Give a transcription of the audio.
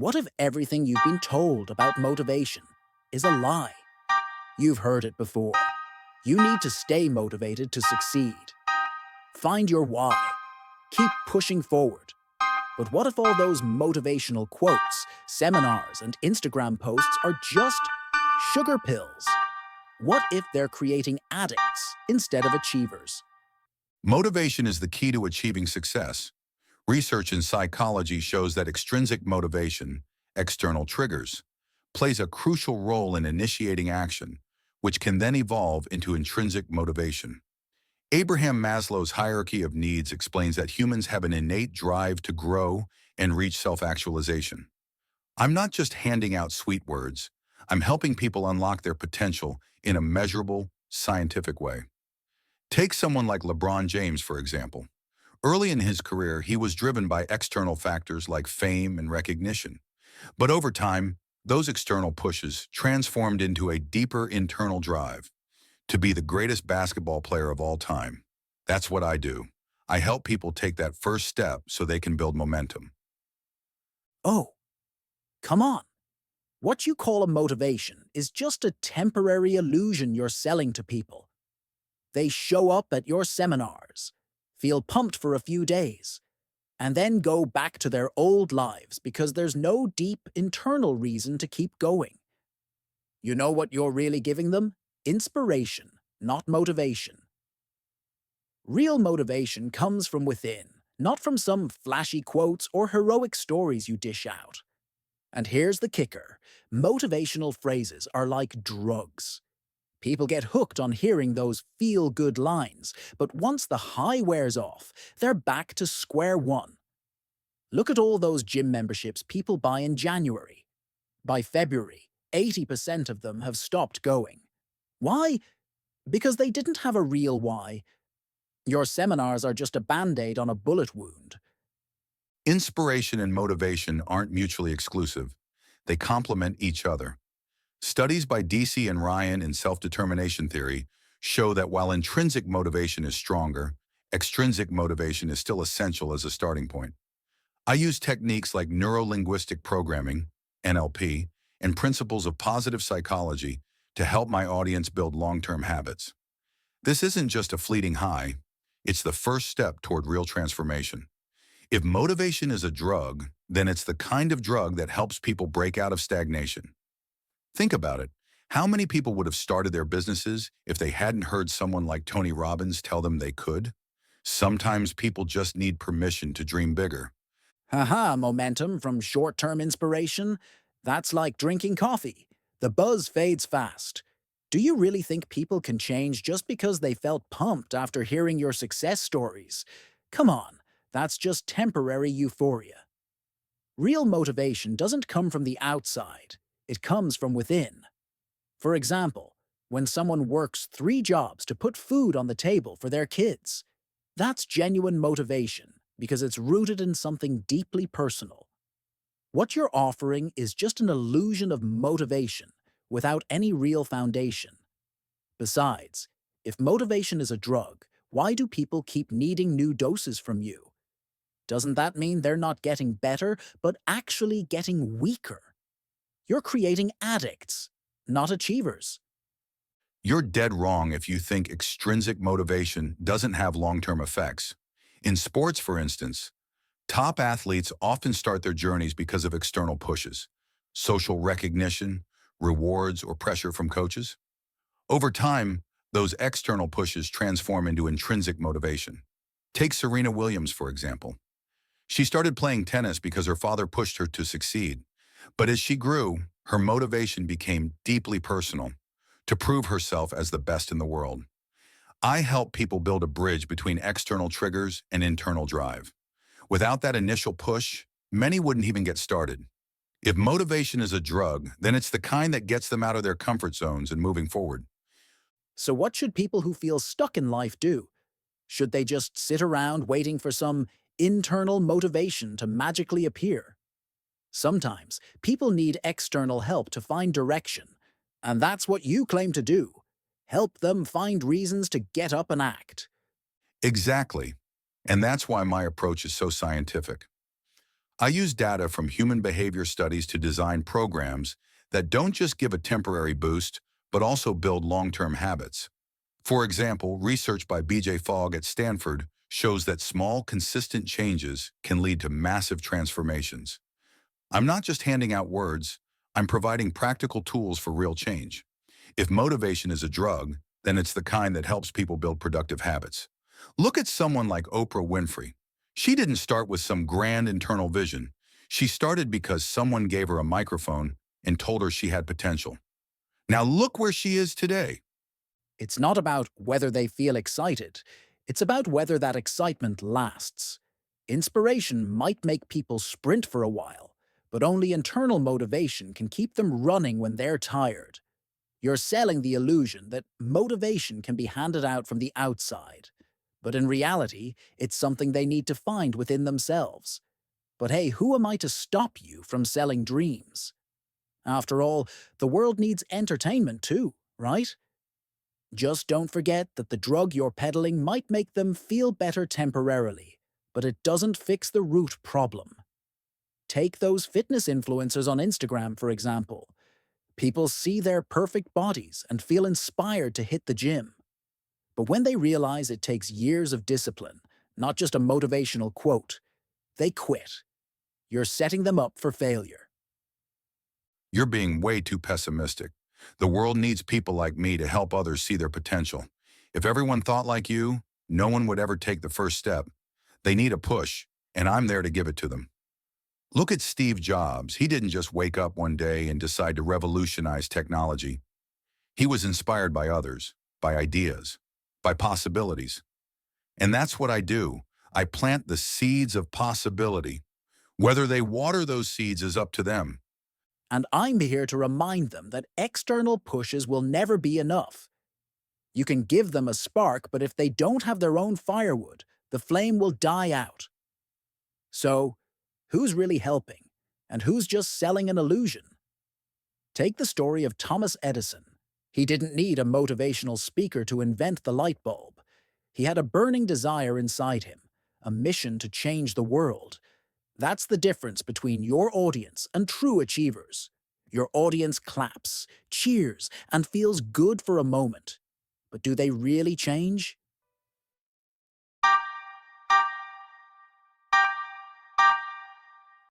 What if everything you've been told about motivation is a lie? You've heard it before. You need to stay motivated to succeed. Find your why. Keep pushing forward. But what if all those motivational quotes, seminars, and Instagram posts are just sugar pills? What if they're creating addicts instead of achievers? Motivation is the key to achieving success. Research in psychology shows that extrinsic motivation, external triggers, plays a crucial role in initiating action, which can then evolve into intrinsic motivation. Abraham Maslow's hierarchy of needs explains that humans have an innate drive to grow and reach self-actualization. I'm not just handing out sweet words. I'm helping people unlock their potential in a measurable, scientific way. Take someone like LeBron James, for example. Early in his career, he was driven by external factors like fame and recognition. But over time, those external pushes transformed into a deeper internal drive to be the greatest basketball player of all time. That's what I do. I help people take that first step so they can build momentum. Oh, come on. What you call a motivation is just a temporary illusion you're selling to people. They show up at your seminars, feel pumped for a few days, and then go back to their old lives because there's no deep internal reason to keep going. You know what you're really giving them? Inspiration, not motivation. Real motivation comes from within, not from some flashy quotes or heroic stories you dish out. And here's the kicker. Motivational phrases are like drugs. People get hooked on hearing those feel-good lines, but once the high wears off, they're back to square one. Look at all those gym memberships people buy in January. By February, 80% of them have stopped going. Why? Because they didn't have a real why. Your seminars are just a band-aid on a bullet wound. Inspiration and motivation aren't mutually exclusive. They complement each other. Studies by DC and Ryan in self-determination theory show that while intrinsic motivation is stronger, extrinsic motivation is still essential as a starting point. I use techniques like neuro-linguistic programming, NLP, and principles of positive psychology to help my audience build long-term habits. This isn't just a fleeting high, it's the first step toward real transformation. If motivation is a drug, then it's the kind of drug that helps people break out of stagnation. Think about it. How many people would have started their businesses if they hadn't heard someone like Tony Robbins tell them they could? Sometimes people just need permission to dream bigger. Haha, momentum from short-term inspiration? That's like drinking coffee. The buzz fades fast. Do you really think people can change just because they felt pumped after hearing your success stories? Come on, that's just temporary euphoria. Real motivation doesn't come from the outside. It comes from within. For example, when someone works 3 jobs to put food on the table for their kids, that's genuine motivation because it's rooted in something deeply personal. What you're offering is just an illusion of motivation without any real foundation. Besides, if motivation is a drug, why do people keep needing new doses from you? Doesn't that mean they're not getting better, but actually getting weaker? You're creating addicts, not achievers. You're dead wrong if you think extrinsic motivation doesn't have long-term effects. In sports, for instance, top athletes often start their journeys because of external pushes, social recognition, rewards, or pressure from coaches. Over time, those external pushes transform into intrinsic motivation. Take Serena Williams, for example. She started playing tennis because her father pushed her to succeed. But as she grew, her motivation became deeply personal, to prove herself as the best in the world. I help people build a bridge between external triggers and internal drive. Without that initial push, many wouldn't even get started. If motivation is a drug, then it's the kind that gets them out of their comfort zones and moving forward. So what should people who feel stuck in life do? Should they just sit around waiting for some internal motivation to magically appear? Sometimes people need external help to find direction, and that's what you claim to do. Help them find reasons to get up and act. Exactly. And that's why my approach is so scientific. I use data from human behavior studies to design programs that don't just give a temporary boost, but also build long-term habits. For example, research by BJ Fogg at Stanford shows that small, consistent changes can lead to massive transformations. I'm not just handing out words, I'm providing practical tools for real change. If motivation is a drug, then it's the kind that helps people build productive habits. Look at someone like Oprah Winfrey. She didn't start with some grand internal vision. She started because someone gave her a microphone and told her she had potential. Now look where she is today. It's not about whether they feel excited, it's about whether that excitement lasts. Inspiration might make people sprint for a while, but only internal motivation can keep them running when they're tired. You're selling the illusion that motivation can be handed out from the outside. But in reality, it's something they need to find within themselves. But hey, who am I to stop you from selling dreams? After all, the world needs entertainment too, right? Just don't forget that the drug you're peddling might make them feel better temporarily, but it doesn't fix the root problem. Take those fitness influencers on Instagram, for example. People see their perfect bodies and feel inspired to hit the gym. But when they realize it takes years of discipline, not just a motivational quote, they quit. You're setting them up for failure. You're being way too pessimistic. The world needs people like me to help others see their potential. If everyone thought like you, no one would ever take the first step. They need a push, and I'm there to give it to them. Look at Steve Jobs. He didn't just wake up one day and decide to revolutionize technology. He was inspired by others, by ideas, by possibilities. And that's what I do. I plant the seeds of possibility. Whether they water those seeds is up to them. And I'm here to remind them that external pushes will never be enough. You can give them a spark, but if they don't have their own firewood, the flame will die out. So, who's really helping? And who's just selling an illusion? Take the story of Thomas Edison. He didn't need a motivational speaker to invent the light bulb. He had a burning desire inside him, a mission to change the world. That's the difference between your audience and true achievers. Your audience claps, cheers, and feels good for a moment. But do they really change?